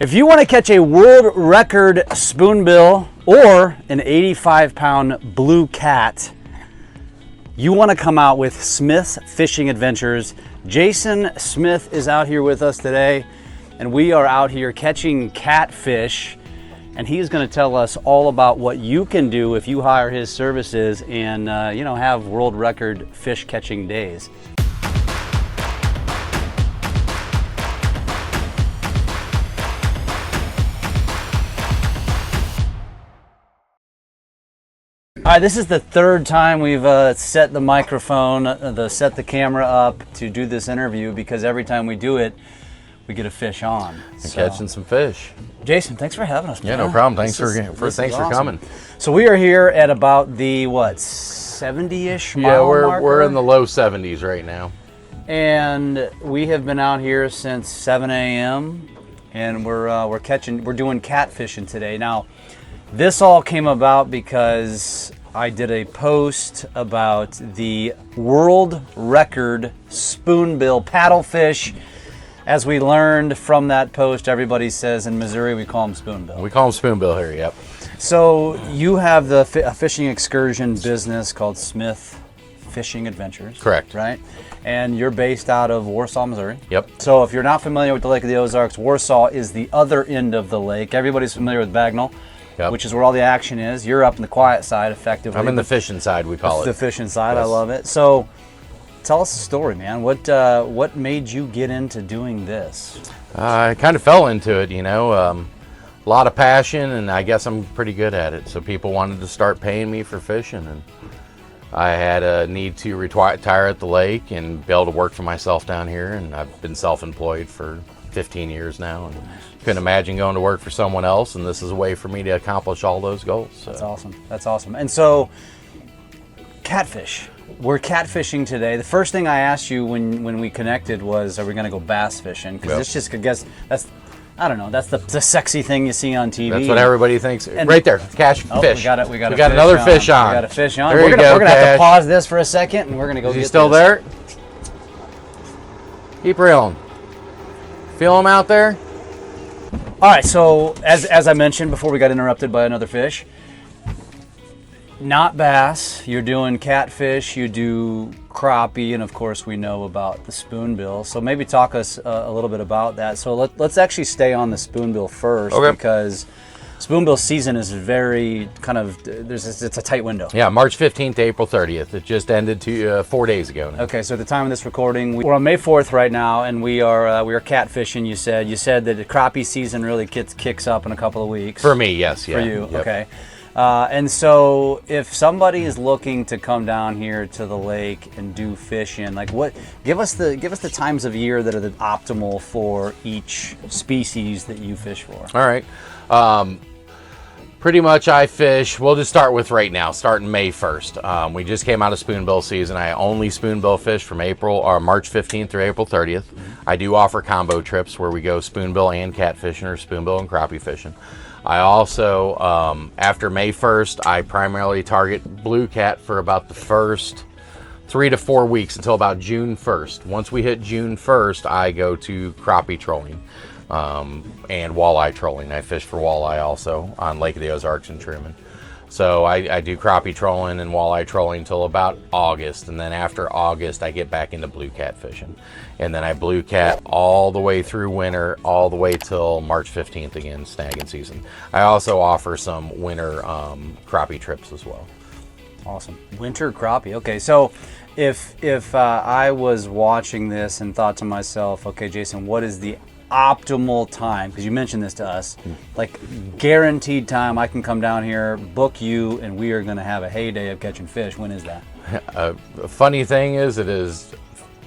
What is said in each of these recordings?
If you want to catch a world record spoonbill or an 85-pound blue cat, you want to come out with Smith's Fishing Adventures. Jason Smith is out here with us today, and we are out here catching catfish, and he's going to tell us all about what you can do if you hire his services and have world record fish catching days. All right, this is the third time we've set the microphone, set the camera up to do this interview, because every time we do it, we get a fish on. Catching some fish. Jason, thanks for having us, man. Yeah, no problem. Thanks for coming. So we are here at about the 70-ish mile marker? Yeah, we're in the low 70s right now. And we have been out here since 7 a.m. and we're doing catfishing today. Now, this all came about because I did a post about the world record spoonbill paddlefish. As we learned from that post, everybody says in Missouri we call them spoonbill. We call them spoonbill here, yep. So you have a fishing excursion business called Smith Fishing Adventures. Correct. Right? And you're based out of Warsaw, Missouri. Yep. So if you're not familiar with the Lake of the Ozarks, Warsaw is the other end of the lake. Everybody's familiar with Bagnall. Yep. Which is where all the action is. You're up in the quiet side, effectively. I'm in the fishing side, we call it. The fishing side, yes. I love it. So, tell us the story, man. What made you get into doing this? I kind of fell into it, a lot of passion, and I guess I'm pretty good at it. So people wanted to start paying me for fishing, and I had a need to retire at the lake and be able to work for myself down here, and I've been self-employed for 15 years now, and couldn't imagine going to work for someone else, and this is a way for me to accomplish all those goals. So. That's awesome. And so, catfish. We're catfishing today. The first thing I asked you when we connected was, are we going to go bass fishing? Because it's just, I guess, that's the sexy thing you see on TV. That's what everybody thinks. And right there, catch fish. We got another fish on. We got a fish on. There we're you gonna, go, we're gonna have to pause this for a second, and we're gonna go. Is he still there? Keep reeling. Feel him out there? All right, so as I mentioned before we got interrupted by another fish, not bass, you're doing catfish, you do crappie, and of course we know about the spoonbill. So maybe talk us a little bit about that. So let's actually stay on the spoonbill first, okay, because spoonbill season is very it's a tight window. Yeah, March 15th to April 30th. It just ended 4 days ago now. Okay, so at the time of this recording, we're on May 4th right now, and we are catfishing. You said that the crappie season really kicks up in a couple of weeks. For me, yes. Yeah. For you, yep. Okay. And so if somebody is looking to come down here to the lake and do fishing, give us the times of year that are the optimal for each species that you fish for. All right. Pretty much I fish, we'll just start with right now, starting May 1st. We just came out of spoonbill season. I only spoonbill fish from March 15th through April 30th. Mm-hmm. I do offer combo trips where we go spoonbill and catfishing, or spoonbill and crappie fishing. I also, after May 1st, I primarily target blue cat for about the first 3 to 4 weeks until about June 1st. Once we hit June 1st, I go to crappie trolling. And walleye trolling. I fish for walleye also on Lake of the Ozarks in Truman. So I do crappie trolling and walleye trolling until about August, and then after August I get back into blue cat fishing. And then I blue cat all the way through winter, all the way till March 15th again, snagging season. I also offer some winter crappie trips as well. Awesome. Winter crappie. Okay, so if I was watching this and thought to myself, okay, Jason, what is the optimal time, because you mentioned this to us, like guaranteed time I can come down here, book you, and we are going to have a heyday of catching fish? When is that? The funny thing is, it is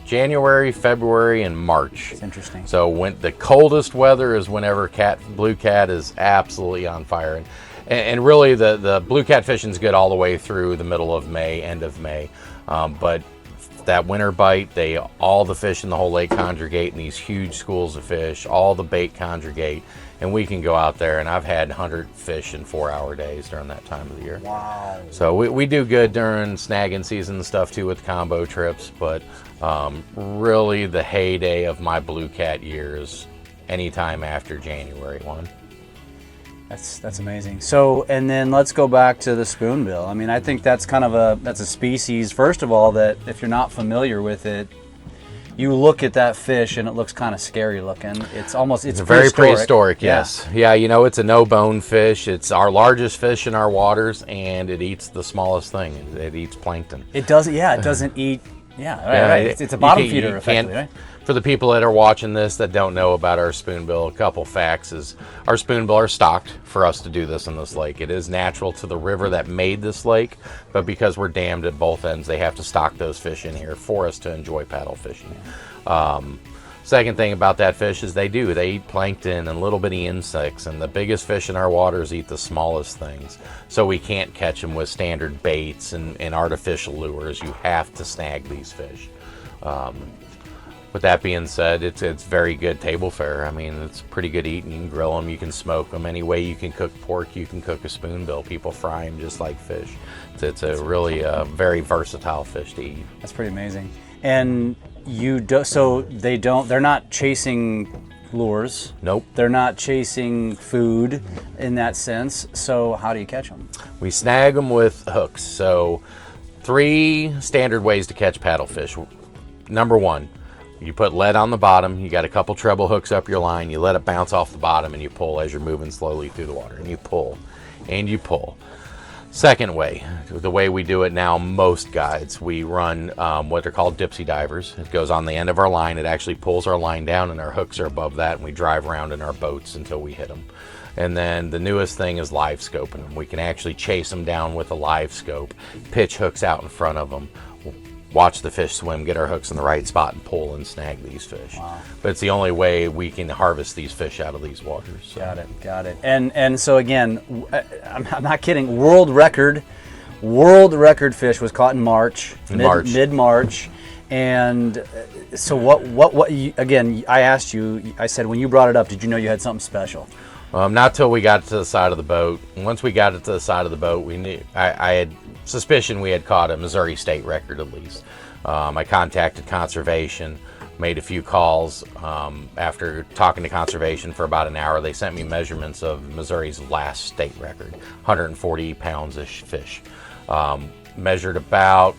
January, February, and March. It's interesting. So when the coldest weather is whenever blue cat is absolutely on fire, and really the blue cat fishing is good all the way through the middle of May, end of May, but that winter bite, all the fish in the whole lake congregate in these huge schools of fish, all the bait congregate, and we can go out there, and I've had 100 fish in 4-hour days during that time of the year. Wow. So we do good during snagging season and stuff too with combo trips, but really the heyday of my blue cat years anytime after January 1. That's amazing. So, and then let's go back to the spoonbill. I mean, I think that's kind of that's a species, first of all, that if you're not familiar with it, you look at that fish and it looks kind of scary looking. It's very prehistoric. Yes. Yeah, you know, it's a no-bone fish. It's our largest fish in our waters, and it eats the smallest thing. It eats plankton. It doesn't, yeah, it doesn't eat, right. It's a bottom feeder, effectively, right? For the people that are watching this that don't know about our spoonbill, a couple facts is our spoonbill are stocked for us to do this in this lake. It is natural to the river that made this lake, but because we're dammed at both ends, they have to stock those fish in here for us to enjoy paddle fishing. Second thing about that fish is they eat plankton and little bitty insects, and the biggest fish in our waters eat the smallest things. So we can't catch them with standard baits and artificial lures. You have to snag these fish. With that being said, it's very good table fare. I mean, it's pretty good eating. You can grill them, you can smoke them. Any way you can cook pork, you can cook a spoonbill. People fry them just like fish. It's a really very versatile fish to eat. That's pretty amazing. And they're not chasing lures. Nope. They're not chasing food in that sense. So how do you catch them? We snag them with hooks. So 3 standard ways to catch paddlefish. Number 1. You put lead on the bottom, you got a couple treble hooks up your line, you let it bounce off the bottom and you pull as you're moving slowly through the water. And you pull, and you pull. Second way, the way we do it now, most guides, we run what are called dipsy divers. It goes on the end of our line, it actually pulls our line down and our hooks are above that, and we drive around in our boats until we hit them. And then the newest thing is live scoping them. We can actually chase them down with a live scope, pitch hooks out in front of them, watch the fish swim, get our hooks in the right spot, and pull and snag these fish. Wow. But it's the only way we can harvest these fish out of these waters. So. Got it. And so again, I'm not kidding. World record fish was caught in March, mid-March. And so what again, I asked you, I said, when you brought it up, did you know you had something special? Not till we got to the side of the boat. Once we got it to the side of the boat, we knew. I had suspicion we had caught a Missouri state record at least. I contacted conservation, made a few calls. After talking to conservation for about an hour, they sent me measurements of Missouri's last state record, 140 pounds-ish fish. Measured about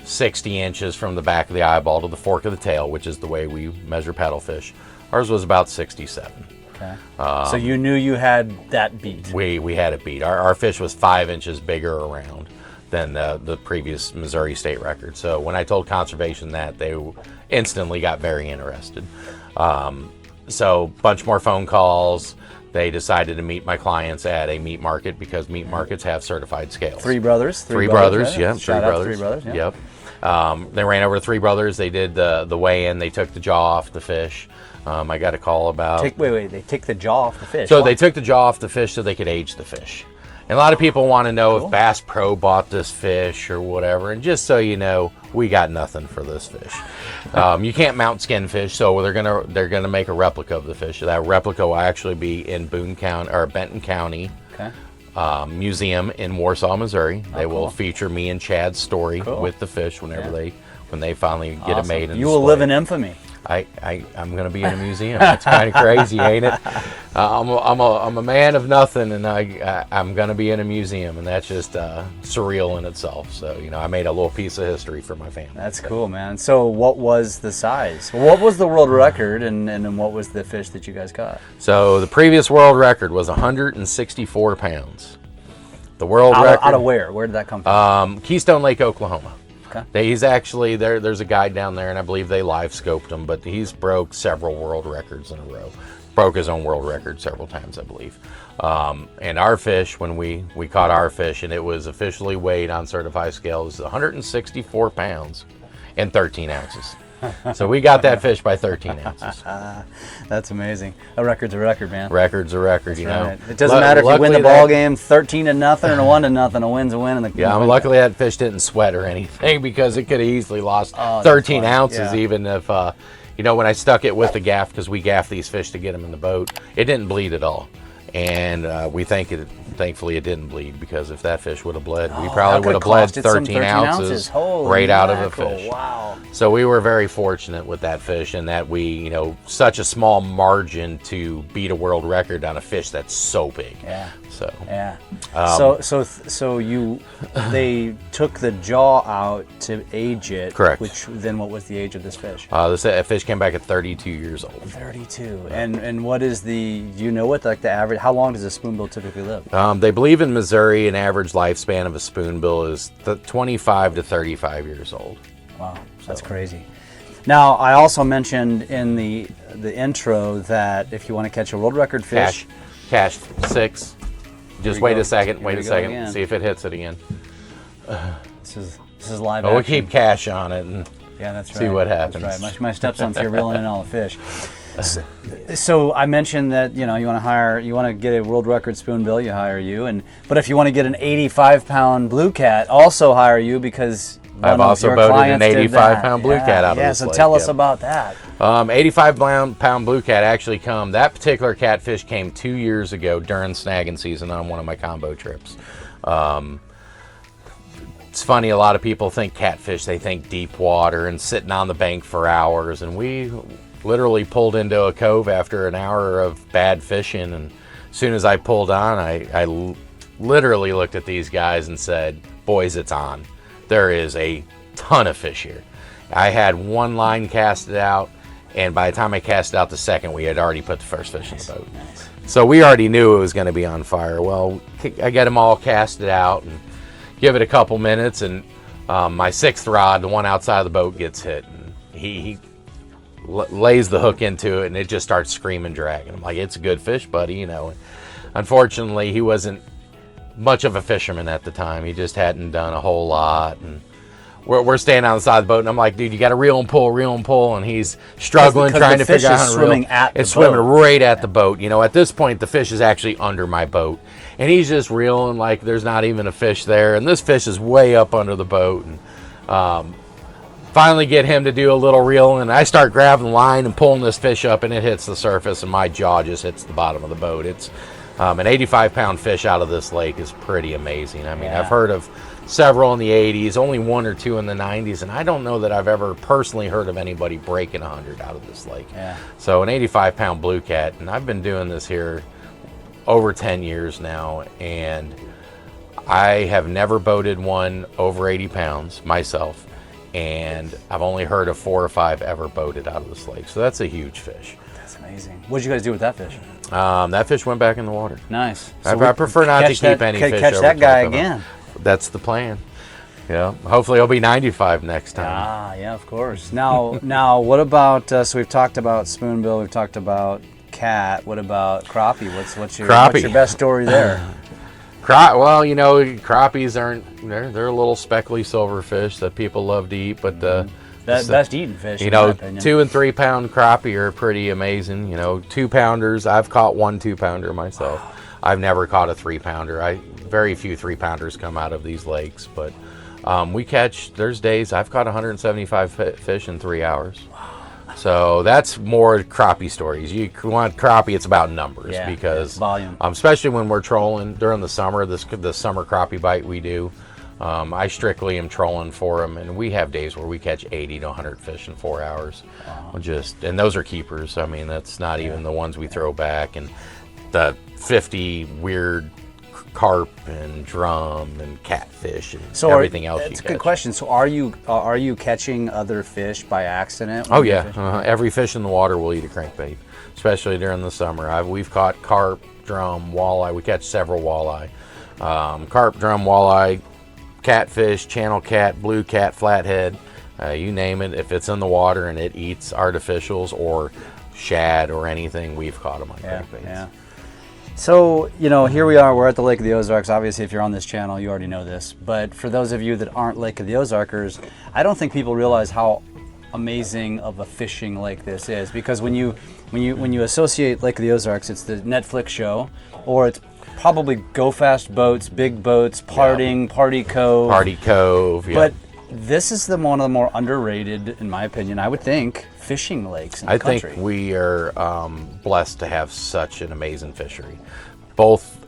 60 inches from the back of the eyeball to the fork of the tail, which is the way we measure paddlefish. Ours was about 67. Okay. So you knew you had that beat. We had it beat. Our fish was 5 inches bigger around than the previous Missouri state record. So when I told conservation that, they instantly got very interested. So bunch more phone calls. They decided to meet my clients at a meat market because meat markets have certified scales. Three brothers. Yeah. Shout out to Three Brothers. Yeah. Yep. They ran over to Three Brothers. They did the weigh-in. They took the jaw off the fish. I got a call about... Wait, they take the jaw off the fish. So they took the jaw off the fish so they could age the fish. And a lot of people want to know if Bass Pro bought this fish or whatever. And just so you know, we got nothing for this fish. You can't mount skin fish, so they're gonna make a replica of the fish. That replica will actually be in Benton County Museum in Warsaw, Missouri. They will feature me and Chad's story with the fish when they finally get it made. You will live in infamy. I'm going to be in a museum. It's kind of crazy, ain't it? I'm a man of nothing, and I'm going to be in a museum, and that's just surreal in itself. So, I made a little piece of history for my family. That's cool, man. So what was the size? What was the world record, and then what was the fish that you guys caught? So the previous world record was 164 pounds. The world record... Out of where? Where did that come from? Keystone Lake, Oklahoma. Okay. He's actually there's a guy down there, and I believe they live scoped him, but he's broke several world records in a row. Broke his own world record several times, I believe. And our fish, when we caught our fish, and it was officially weighed on certified scales, 164 pounds and 13 ounces. So we got that fish by 13 ounces. That's amazing. A record's a record, man. Record's a record, you know. Right. It doesn't matter if you win the ball game 13-0 or 1-0. A win's a win. Luckily that fish didn't sweat or anything because it could have easily lost 13 ounces even if, when I stuck it with the gaff, because we gaff these fish to get them in the boat, it didn't bleed at all. and we thankfully it didn't bleed, because if that fish would have bled, we that probably could've would have bled costed some 13 ounces Holy right out of a mackerel. fish. Wow. So we were very fortunate with that fish, and that we, such a small margin to beat a world record on a fish that's so big. Yeah. So yeah. They took the jaw out to age it. Correct. Which then, what was the age of this fish? This fish came back at 32 years old. 32. And what is the? Do you know what the average? How long does a spoonbill typically live? They believe in Missouri an average lifespan of a spoonbill is 25 to 35 years old. Wow, that's crazy. Now, I also mentioned in the intro that if you want to catch a world record fish, cash 6. Just wait a second. Wait a second. Again. See if it hits it again. This is live. We'll keep cash on it and that's right. see what happens. That's right. My stepson's here reeling in all the fish. So I mentioned that you want to get a world record spoonbill, you hire you, but if you want to get an 85-pound blue cat, also hire you, because I've also boated an 85-pound blue cat out of this lake. So tell us about that. 85-pound blue cat actually that particular catfish came 2 years ago during snagging season on one of my combo trips. It's funny, a lot of people think catfish, they think deep water and sitting on the bank for hours, and we literally pulled into a cove after an hour of bad fishing, and as soon as I pulled on, I literally looked at these guys and said, boys, it's on. There is a ton of fish here. I had one line casted out, and by the time I cast out the second, we had already put the first fish in the boat. Nice. So we already knew it was going to be on fire. Well, I got them all casted out and give it a couple minutes, and my 6th rod, the one outside of the boat, gets hit, and he lays the hook into it, and it just starts screaming, dragging. I'm like, it's a good fish, buddy, Unfortunately, he wasn't much of a fisherman at the time. He just hadn't done a whole lot, and we're standing on the side of the boat, and I'm like, dude, you got to reel and pull, and he's struggling, trying to figure out how to reel. It's swimming right at the boat. At this point, the fish is actually under my boat, and he's just reeling like there's not even a fish there, and this fish is way up under the boat, and finally get him to do a little reel, and I start grabbing the line and pulling this fish up, and it hits the surface, and my jaw just hits the bottom of the boat. It's an 85-pound fish out of this lake is pretty amazing. I mean, I've heard of several in the 80s, only 1 or 2 in the 90s, and I don't know that I've ever personally heard of anybody breaking 100 out of this lake. Yeah. So an 85-pound blue cat, and I've been doing this here over 10 years now, and I have never boated one over 80 pounds myself, and I've only heard of 4 or 5 ever boated out of this lake. So that's a huge fish. That's amazing. What did you guys do with that fish? That fish went back in the water. Nice. So I prefer not to keep any fish catch over that guy 12 again. That's the plan. Yeah. Hopefully he'll be 95 next time. Yeah, of course. Now, what about? So we've talked about spoonbill. We've talked about cat. What about crappie? What's your best story there? Well, crappies they're a little speckly silverfish that people love to eat, but best eating fish. 2 and 3 pound crappie are pretty amazing. 2-pounders. I've caught 1 2-pounder myself. Wow. I've never caught a 3-pounder. Very few 3-pounders come out of these lakes, but we catch. There's days I've caught 175 fish in 3 hours. Wow. So that's more crappie stories. You want crappie, it's about numbers, because volume. Especially when we're trolling during the summer. The summer crappie bite we do. I strictly am trolling for them, and we have days where we catch 80 to 100 fish in 4 hours. Wow. And those are keepers. I mean, that's not even the ones we throw back, and the 50 weird carp and drum and catfish and everything else. That's a good question. So are you catching other fish by accident? Oh yeah, every fish in the water will eat a crankbait, especially during the summer. We've caught carp, drum, walleye. We catch several walleye, carp, drum, walleye, catfish, channel cat, blue cat, flathead, you name it. If it's in the water and it eats artificials or shad or anything, we've caught them on crankbaits. Yeah. So, here we are, we're at the Lake of the Ozarks. Obviously, if you're on this channel, you already know this. But for those of you that aren't Lake of the Ozarkers, I don't think people realize how amazing of a fishing lake this is. Because when you associate Lake of the Ozarks, it's the Netflix show, or it's probably go fast boats, big boats, party cove. Party cove, yeah. But this is one of the more underrated, in my opinion, I would think, fishing lakes in the country. I think we are blessed to have such an amazing fishery. both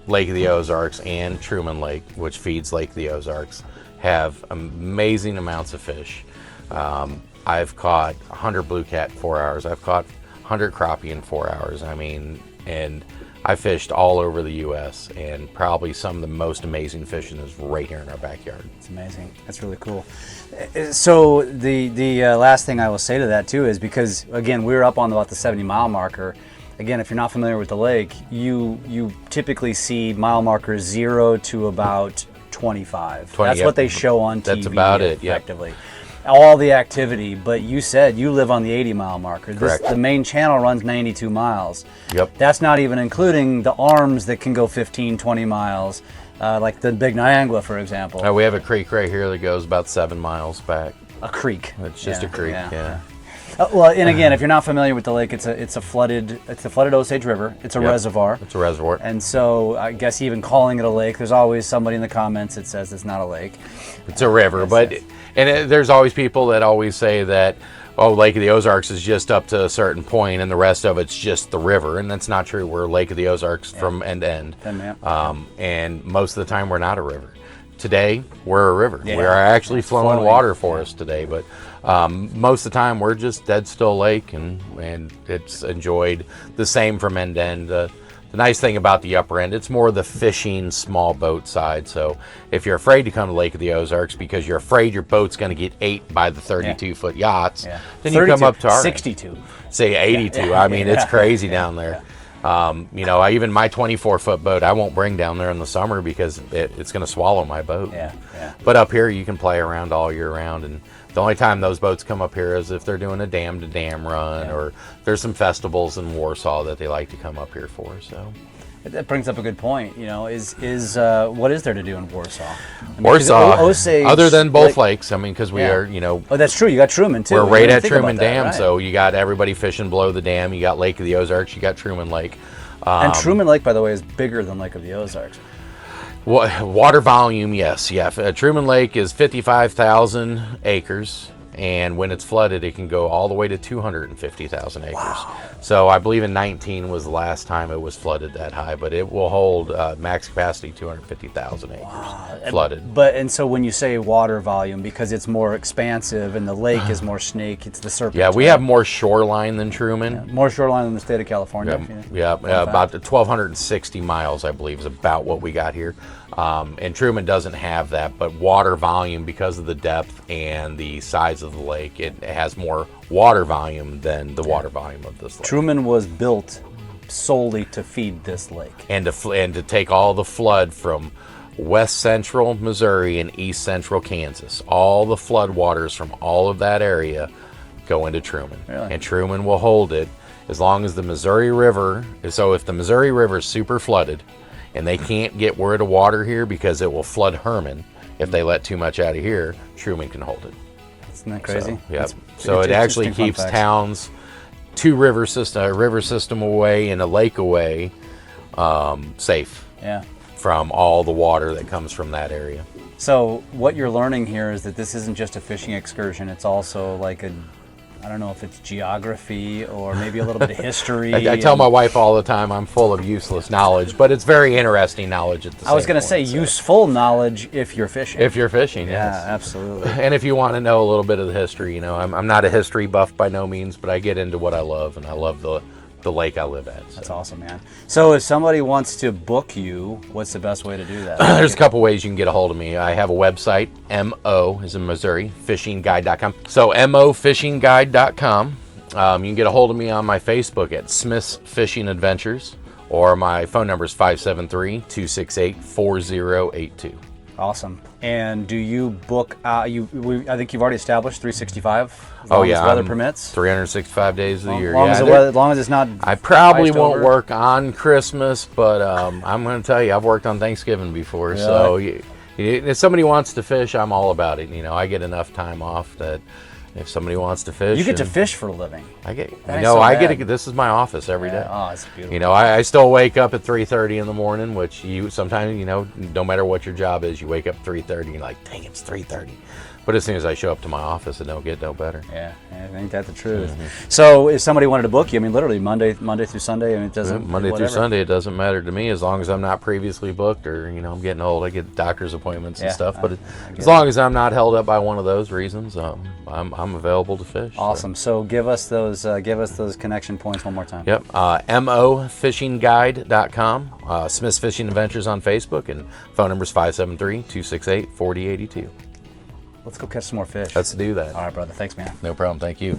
Lake of the Ozarks and Truman Lake, which feeds Lake of the Ozarks, have amazing amounts of fish. I've caught 100 blue cat in 4 hours. I've caught 100 crappie in 4 hours. I mean, and I fished all over the U.S. and probably some of the most amazing fishing is right here in our backyard. It's amazing. That's really cool. So the last thing I will say to that too is, because again, we're up on about the 70-mile marker. Again, if you're not familiar with the lake, you typically see mile markers 0 to about 25. That's what they show on TV. That's about it. Effectively. Yep. All the activity, but you said you live on the 80-mile marker. Correct. The main channel runs 92 miles. Yep. That's not even including the arms that can go 15, 20 miles, like the Big Niagara, for example. We have a creek right here that goes about 7 miles back. A creek. It's just a creek, yeah. Well, and again, if you're not familiar with the lake, it's a flooded Osage River. It's a reservoir. It's a reservoir. And so I guess even calling it a lake, there's always somebody in the comments that says it's not a lake. It's a river, there's always people that always say that, oh, Lake of the Ozarks is just up to a certain point and the rest of it's just the river, and that's not true. We're Lake of the Ozarks from end to end. And most of the time we're not a river. Today, we're a river. Yeah. We are actually flowing water for us today, but most of the time we're just dead still lake, and it's enjoyed the same from end to end. The nice thing about the upper end, it's more the fishing small boat side. So if you're afraid to come to Lake of the Ozarks because you're afraid your boat's going to get ate by the 32-foot yachts, then you come up to our 62. End. Say 82. I mean, it's crazy down there. You know, even my 24-foot boat, I won't bring down there in the summer because it's going to swallow my boat. But up here, you can play around all year round. And the only time those boats come up here is if they're doing a dam-to-dam run, or there's some festivals in Warsaw that they like to come up here for. So that brings up a good point. You know, what is there to do in Warsaw? I mean, Warsaw, Osage, other than both lakes. I mean, because we are, you know. Oh, that's true. You got Truman too. We're right at Truman Dam, so you got everybody fishing below the dam. You got Lake of the Ozarks. You got Truman Lake. And Truman Lake, by the way, is bigger than Lake of the Ozarks. Water volume, yes. Truman Lake is 55,000 acres, and when it's flooded, it can go all the way to 250,000 acres. Wow. So I believe in 19 was the last time it was flooded that high, but it will hold max capacity 250,000 acres flooded. And so when you say water volume, because it's more expansive and the lake is more snake, it's the serpent. Yeah, we have more shoreline than Truman. More shoreline than the state of California. About 1,260 miles, I believe, is about what we got here. And Truman doesn't have that, but water volume, because of the depth and the size of the lake, it has more water volume than the water volume of this lake. Truman was built solely to feed this lake. And to take all the flood from west central Missouri and east central Kansas. All the flood waters from all of that area go into Truman. Really? And Truman will hold it as long as the Missouri River, so if the Missouri River is super flooded, and they can't get word of water here because it will flood Herman if they let too much out of here, Truman can hold it. Isn't that crazy? So it actually keeps towns a river system away and a lake away safe from all the water that comes from that area. So what you're learning here is that this isn't just a fishing excursion, it's also like I don't know if it's geography or maybe a little bit of history. I tell my wife all the time I'm full of useless knowledge, but it's very interesting knowledge at the same time. I was going to say useful knowledge if you're fishing. If you're fishing, yes. Yeah, absolutely. And if you want to know a little bit of the history, you know, I'm not a history buff by no means, but I get into what I love, and I love the lake I live at. So. That's awesome, man. So if somebody wants to book you, what's the best way to do that? There's a couple ways you can get a hold of me. I have a website, MO is in Missouri, fishingguide.com. So mofishingguide.com. You can get a hold of me on my Facebook at Smith's Fishing Adventures, or my phone number is 573-268-4082. Awesome. And do you book, I think you've already established 365? As long as weather permits? 365 days of the year. As long as it's not I probably won't work on Christmas, but I'm going to tell you, I've worked on Thanksgiving before. Really? So if somebody wants to fish, I'm all about it. You know, I get enough time off that if somebody wants to fish. You get to fish for a living. This is my office every day. Oh, it's beautiful. You know, I still wake up at 3:30 in the morning, which you sometimes, you know, no matter what your job is, you wake up at 3:30 and you're like, dang, it's 3:30. But as soon as I show up to my office, it don't get no better. Yeah, ain't that the truth? So if somebody wanted to book you, I mean, literally Monday through Sunday, I mean, it doesn't Monday whatever. through Sunday, it doesn't matter to me as long as I'm not previously booked or, I'm getting old. I get doctor's appointments and stuff. But as long as I'm not held up by one of those reasons, I'm available to fish. Awesome. So give us those connection points one more time. Yep. mofishingguide.com. Smith's Fishing Adventures on Facebook, and phone number is 573-268-4082. Let's go catch some more fish. Let's do that. All right, brother. Thanks, man. No problem. Thank you.